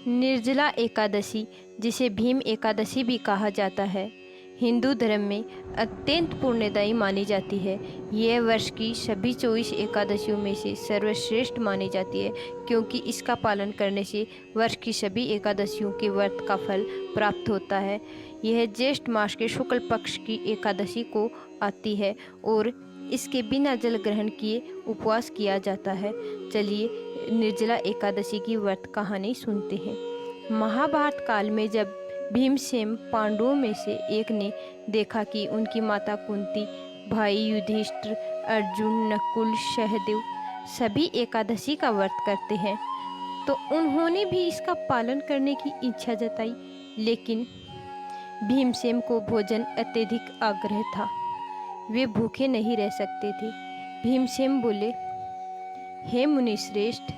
निर्जला एकादशी, जिसे भीम एकादशी भी कहा जाता है, हिंदू धर्म में अत्यंत पुण्यदायी मानी जाती है। यह वर्ष की सभी 24 एकादशियों में से सर्वश्रेष्ठ मानी जाती है, क्योंकि इसका पालन करने से वर्ष की सभी एकादशियों के व्रत का फल प्राप्त होता है। यह ज्येष्ठ मास के शुक्ल पक्ष की एकादशी को आती है और इसके बिना जल ग्रहण किए उपवास किया जाता है। चलिए निर्जला एकादशी की व्रत कहानी सुनते हैं। महाभारत काल में जब भीमसेन पांडवों में से एक ने देखा कि उनकी माता कुंती, भाई युधिष्ठिर, अर्जुन, नकुल, सहदेव सभी एकादशी का व्रत करते हैं, तो उन्होंने भी इसका पालन करने की इच्छा जताई। लेकिन भीमसेन को भोजन अत्यधिक आग्रह था, वे भूखे नहीं रह सकते थे। भीमसेन बोले, हे मुनिश्रेष्ठ,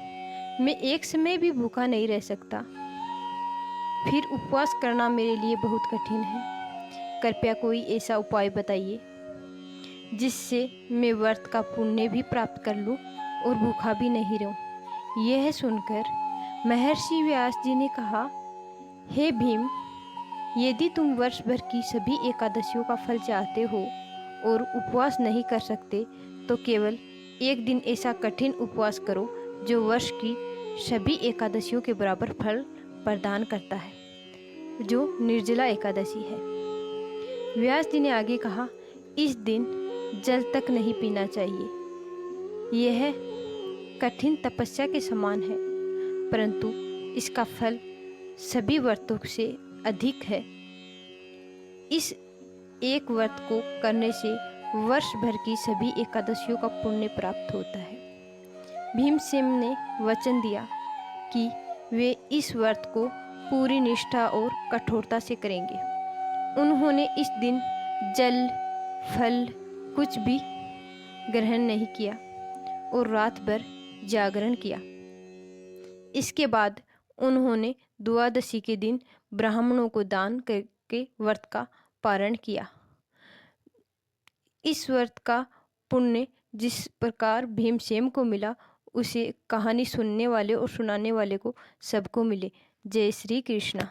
मैं एक समय भी भूखा नहीं रह सकता, फिर उपवास करना मेरे लिए बहुत कठिन है। कृपया कोई ऐसा उपाय बताइए जिससे मैं व्रत का पुण्य भी प्राप्त कर लूं और भूखा भी नहीं रहूं। यह सुनकर महर्षि व्यास जी ने कहा, हे भीम, यदि तुम वर्ष भर की सभी एकादशियों का फल चाहते हो और उपवास नहीं कर सकते, तो केवल एक दिन ऐसा कठिन उपवास करो जो वर्ष की सभी एकादशियों के बराबर फल प्रदान करता है, जो निर्जला एकादशी है। व्यास जी ने आगे कहा, इस दिन जल तक नहीं पीना चाहिए। यह कठिन तपस्या के समान है, परंतु इसका फल सभी व्रतों से अधिक है। इस एक व्रत को करने से वर्ष भर की सभी एकादशियों का पुण्य प्राप्त होता है। भीमसेन ने वचन दिया कि वे इस व्रत को पूरी निष्ठा और कठोरता से करेंगे। उन्होंने इस दिन जल, फल कुछ भी ग्रहण नहीं किया और रात भर जागरण किया। इसके बाद उन्होंने द्वादशी के दिन ब्राह्मणों को दान करके व्रत का पारण किया। इस व्रत का पुण्य जिस प्रकार भीमसेन को मिला, उसे कहानी सुनने वाले और सुनाने वाले को सबको मिले। जय श्री कृष्णा।